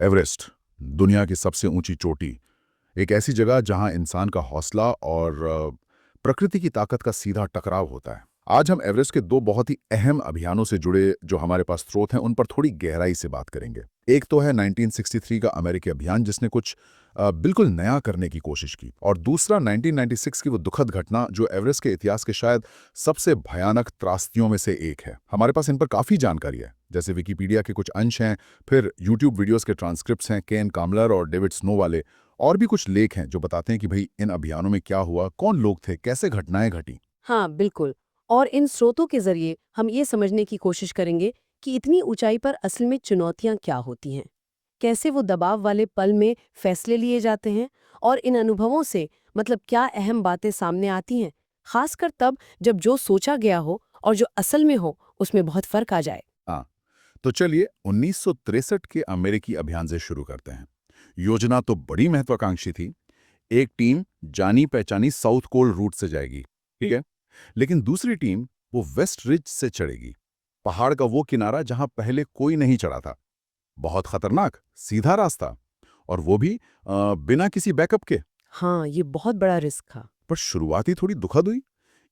Everest, दुनिया की सबसे ऊंची चोटी, एक ऐसी जगह जहां इंसान का हौसला और प्रकृति की ताकत का सीधा टकराव होता है। आज हम एवरेस्ट के दो बहुत ही अहम अभियानों से जुड़े जो हमारे पास स्रोत हैं उन पर थोड़ी गहराई से बात करेंगे। एक तो है 1963 का अमेरिकी अभियान जिसने कुछ बिल्कुल नया करने की कोशिश की, और दूसरा 1996 की वो दुखद घटना जो एवरेस्ट के इतिहास के शायद सबसे भयानक त्रासदियों में से एक है। हमारे पास इन पर काफ़ी जानकारी है, जैसे विकिपीडिया के कुछ अंश हैं, फिर यूट्यूब वीडियोस के ट्रांसक्रिप्ट्स हैं केन कामलर और डेविड स्नो वाले, और भी कुछ लेख हैं जो बताते हैं कि भाई इन अभियानों में क्या हुआ, कौन लोग थे, कैसे घटनाएं घटी। हाँ, बिल्कुल। और इन स्रोतों के जरिए हम ये समझने की कोशिश करेंगे कि इतनी ऊंचाई पर असल में चुनौतियां क्या होती हैं, कैसे वो दबाव वाले पल में फैसले लिए जाते हैं, और इन अनुभवों से मतलब क्या अहम बातें सामने आती हैं, खासकर तब जब जो सोचा गया हो और जो असल में हो उसमें बहुत फर्क आ जाए। हाँ, तो चलिए 1963 के अमेरिकी अभियान से शुरू करते हैं। योजना तो बड़ी महत्वाकांक्षी थी। एक टीम जानी पहचानी साउथ कोल रूट से जाएगी, ठीक है, लेकिन दूसरी टीम वो वेस्ट रिज से चढ़ेगी, पहाड़ का वो किनारा जहां पहले कोई नहीं चढ़ा था। बहुत खतरनाक सीधा रास्ता, और वो भी बिना किसी बैकअप के। हाँ, ये बहुत बड़ा रिस्क था। पर शुरुआती थोड़ी दुखद हुई।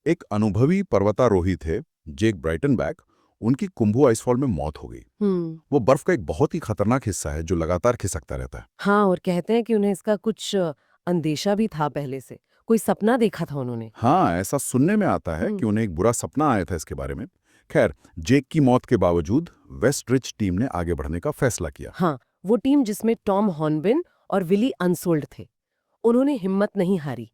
एक अनुभवी पर्वतारोही थे, जेक ब्राइटनबैक, उनकी कुंभू आइसफॉल में मौत हो गई। हम्म। वो बर्फ का एक बहुत ही खतरनाक हिस्सा है जो लगातार खिसकता रहता है। हाँ, और कहते हैं कि उन्हें इसका कुछ अंदेशा भी था पहले से, कोई सपना देखा था उन्होंने। हाँ, ऐसा सुनने में आता है कि उन्हें एक बुरा सपना आया था इसके बारे में। खैर, जेक की मौत के बावजूद वेस्ट रिज टीम ने आगे बढ़ने का फैसला किया। हाँ, वो टीम जिसमें टॉम हॉर्नबिन और विली अनसोल्ड थे, उन्होंने हिम्मत नहीं हारी।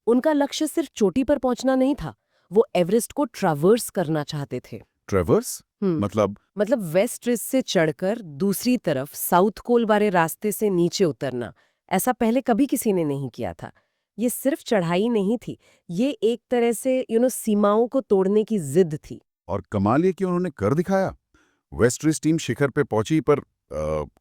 उनका लक्ष्य सिर्फ चोटी पर पहुंचना नहीं था, वो एवरेस्ट को ट्रैवर्स करना चाहते थे। ट्रेवर्स हम्म। मतलब? मतलब वेस्ट रिज से चढ़कर दूसरी तरफ साउथ कोल वाले रास्ते से नीचे उतरना। ऐसा पहले कभी किसी ने नहीं किया था। ये सिर्फ चढ़ाई नहीं थी, ये एक तरह से सीमाओं को तोड़ने की जिद थी। और कमाल ये कि उन्होंने कर दिखाया। वेस्ट रिज टीम शिखर पे पहुंची, पर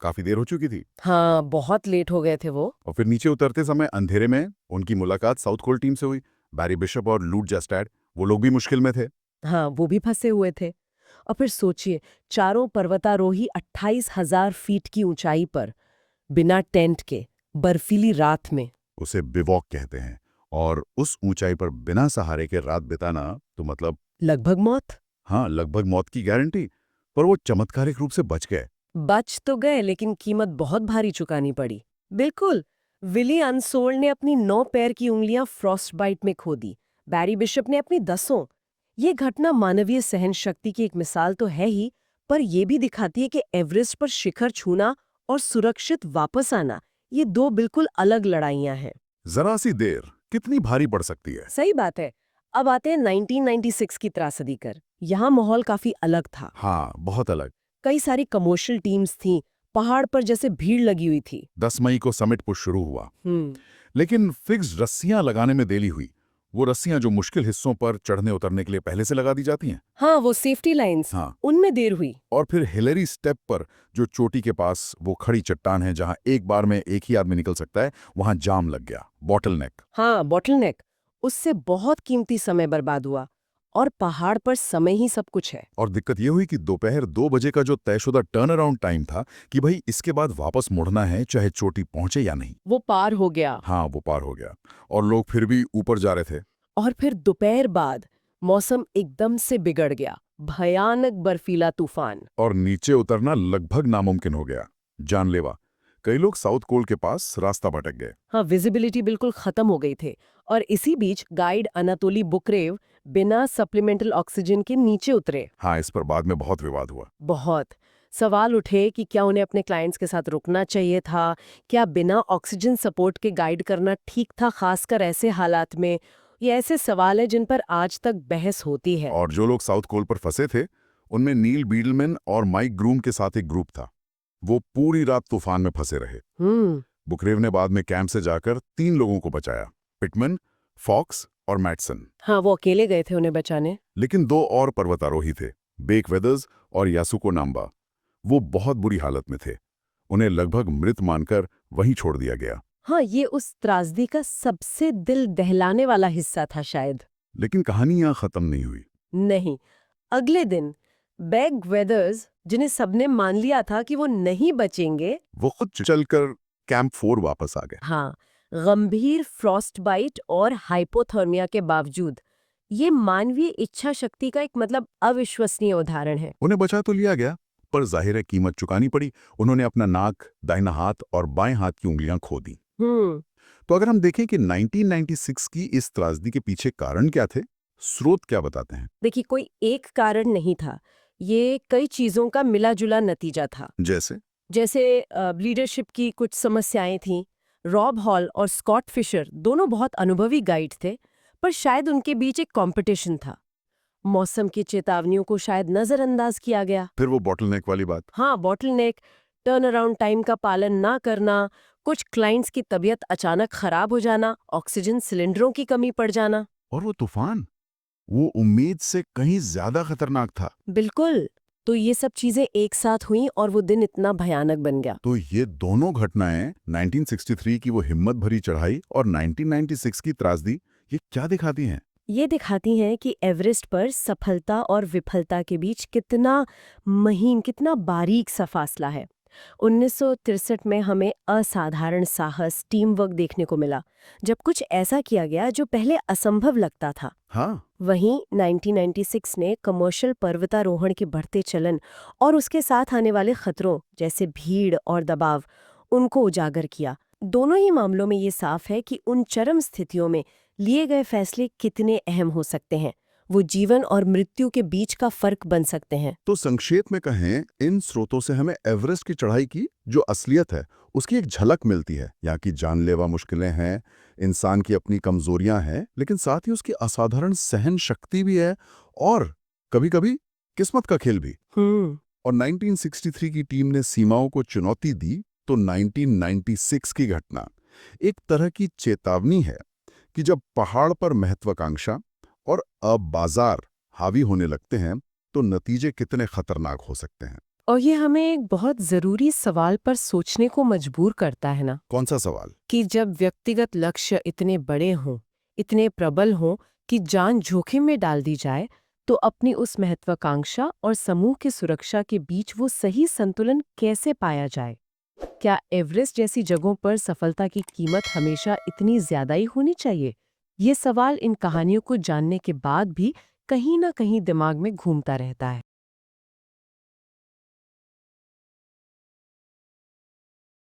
काफी देर हो चुकी थी। हाँ, बहुत लेट हो गए थे वो। और फिर नीचे उतरते समय अंधेरे में उनकी मुलाकात साउथ कोल टीम से हुई। बैरी बिशप और लूट जस्टैड, वो लोग भी मुश्किल में थे। हाँ, वो भी फंसे हुए थे। और फिर सोचिए, चारों पर्वतारोही 28,000 फीट की ऊंचाई पर, बिना टेंट के, बर्फीली रात में। उसे बिवॉक कहते हैं। और उस ऊंचाई पर बिना सहारे के रात बिताना तो मतलब, लगभग मौत। हाँ, लगभग मौत की गारंटी। पर वो चमत्कारिक रूप से बच गए। बच तो गए, लेकिन कीमत बहुत भारी चुकानी पड़ी। बिल्कुल। विली अनसोल्ड ने अपनी 9 पैर की उंगलियां फ्रॉस्ट बाइट में खो दी। बैरी बिशप ने अपनी 10। ये घटना मानवीय सहन शक्ति की एक मिसाल तो है ही, पर यह भी दिखाती है कि एवरेस्ट पर शिखर छूना और सुरक्षित वापस आना, ये दो बिल्कुल अलग लड़ाइयां हैं। जरा सी देर कितनी भारी पड़ सकती है। सही बात है। अब आते हैं 1996 की त्रासदी कर। यहाँ माहौल काफी अलग था। हाँ, बहुत अलग। कई सारी कमर्शियल टीम्स थीं, पहाड़ पर जैसे भीड़ लगी हुई थी। 10 मई को समिट पुश शुरू हुआ, हम्म। लेकिन फिक्स रस्सियां लगाने में देरी हुई। वो रस्सियां जो मुश्किल हिस्सों पर चढ़ने उतरने के लिए पहले से लगा दी जाती हैं। हाँ, वो सेफ्टी लाइंस, हाँ। उनमें देर हुई। और फिर हिलेरी स्टेप पर, जो चोटी के पास वो खड़ी चट्टान है जहां एक बार में एक ही आदमी निकल सकता है, वहां जाम लग गया, बॉटलनेक। हाँ, बॉटलनेक। उससे बहुत कीमती समय बर्बाद हुआ। और पहाड़ पर समय ही सब कुछ है। और दिक्कत ये हुई कि दोपहर 2 बजे का जो तयशुदा टर्न अराउंड टाइम था कि भाई इसके बाद वापस मुड़ना है चाहे चोटी पहुंचे या नहीं, वो पार हो गया। हाँ, वो पार हो गया। और लोग फिर भी ऊपर जा रहे थे। और फिर दोपहर बाद मौसम एकदम से बिगड़ गया। भयानक बर्फीला तूफान। और नीचे उतरना लगभग नामुमकिन हो गया, जानलेवा। कई लोग साउथ कोल के पास रास्ता भटक गए। हाँ, विजिबिलिटी बिल्कुल खत्म हो गई थी। और इसी बीच गाइड अनातोली बुकरेव बिना सप्लीमेंटल ऑक्सीजन के नीचे उतरे। हाँ, इस पर बाद में बहुत विवाद हुआ। बहुत सवाल उठे कि क्या उन्हें अपने क्लाइंट्स के साथ रुकना चाहिए था, क्या बिना ऑक्सीजन सपोर्ट के गाइड करना ठीक था, खासकर ऐसे हालात में। ये ऐसे सवाल हैं जिन पर आज तक बहस होती है। और जो लोग साउथ कोल पर फंसे थे उनमें नील बीडलमैन और माइक ग्रूम के साथ एक ग्रुप था। वो पूरी रात तूफान में फंसे रहे। हम्म। बुकरेव ने बाद में कैंप से जाकर 3 लोगों को बचाया, पिटमैन, फॉक्स और मैटसन। हाँ, वो अकेले गए थे उन्हें बचाने। लेकिन 2 और पर्वतारोही थे, बेक वेदर्स और यासुको नाम्बा। वो बहुत बुरी हालत में थे। उन्हें लगभग मृत मानकर वहीं छोड़ दिया गया। हाँ, ये उस त्रासदी का सबसे दिल दहलाने वाला हिस्सा था शायद। लेकिन कहानी यहाँ खत्म नहीं हुई। नहीं, अगले दिन बेग वेदर्स जिन्हें सबने मान लिया था कि वो नहीं बचेंगे, वो खुद चलकर कैंप 4 वापस आ गए। हाँ, गंभीर फ्रॉस्ट बाइट और हाइपोथर्मिया के बावजूद ये मानवीय इच्छा शक्ति का एक मतलब अविश्वसनीय उदाहरण है। उन्हें बचा तो लिया गया, पर जाहिर है कीमत चुकानी पड़ी। उन्होंने अपना नाक, दाहिना हाथ और बाएं हाथ की उंगलियां खो दी। हम्म तो अगर हम देखें कि 1996 की इस त्रासदी के पीछे कारण क्या थे, स्रोत क्या बताते हैं? देखिए, कोई एक कारण नहीं था, ये कई चीजों का मिला-जुला नतीजा था। जैसे जैसे लीडरशिप की कुछ समस्याएं थीं। रॉब हॉल और स्कॉट फिशर दोनों बहुत अनुभवी गाइड थे, पर शायद उनके बीच एक कंपटीशन था। मौसम की चेतावनियों को शायद नजरअंदाज किया गया। फिर वो बॉटलनेक वाली बात। हाँ, बॉटलनेक, टर्न अराउंड टाइम का पालन ना करना, कुछ क्लाइंट्स की तबीयत अचानक खराब हो जाना, ऑक्सीजन सिलेंडरों की कमी पड़ जाना। और वो तूफान, वो उम्मीद से कहीं ज्यादा खतरनाक था। बिल्कुल। तो ये सब चीजें एक साथ हुईं और वो दिन इतना भयानक बन गया। तो ये दोनों घटनाएं, 1963 की वो हिम्मत भरी चढ़ाई और 1996 की त्रासदी, ये क्या दिखाती हैं? ये दिखाती हैं कि एवरेस्ट पर सफलता और विफलता के बीच कितना महीन, कितना बारीक सा फासला है। 1963 में हमें असाधारण साहस, टीम वर्क देखने को मिला, जब कुछ ऐसा किया गया जो पहले असंभव लगता था। हाँ, वहीं 1996 ने कमर्शियल पर्वतारोहण के बढ़ते चलन और उसके साथ आने वाले खतरों जैसे भीड़ और दबाव, उनको उजागर किया। दोनों ही मामलों में ये साफ है कि उन चरम स्थितियों में लिए गए फैसले कितने अहम हो सकते हैं। वो जीवन और मृत्यु के बीच का फर्क बन सकते हैं। तो संक्षेप में कहें, इन स्रोतों से हमें एवरेस्ट की चढ़ाई की जो असलियत है, उसकी एक झलक मिलती है। यहाँ की जानलेवा मुश्किलें हैं, इंसान की अपनी कमजोरियां हैं, लेकिन साथ ही उसकी असाधारण सहन शक्ति भी है, और कभी-कभी किस्मत का खेल भी। और 1963 की टीम ने सीमाओं को चुनौती दी, तो 1996 की घटना एक तरह की चेतावनी है कि जब पहाड़ पर महत्वाकांक्षा और अब बाजार हावी होने लगते हैं, तो नतीजे कितने खतरनाक हो सकते हैं। और ये हमें एक बहुत जरूरी सवाल पर सोचने को मजबूर करता है ना, कौन सा सवाल? कि जब व्यक्तिगत लक्ष्य इतने बड़े हों, इतने प्रबल हों कि जान जोखिम में डाल दी जाए, तो अपनी उस महत्वाकांक्षा और समूह की सुरक्षा के बीच वो सही संतुलन कैसे पाया जाए? क्या एवरेस्ट जैसी जगहों पर सफलता की कीमत हमेशा इतनी ज्यादा ही होनी चाहिए? ये सवाल इन कहानियों को जानने के बाद भी कहीं ना कहीं दिमाग में घूमता रहता है।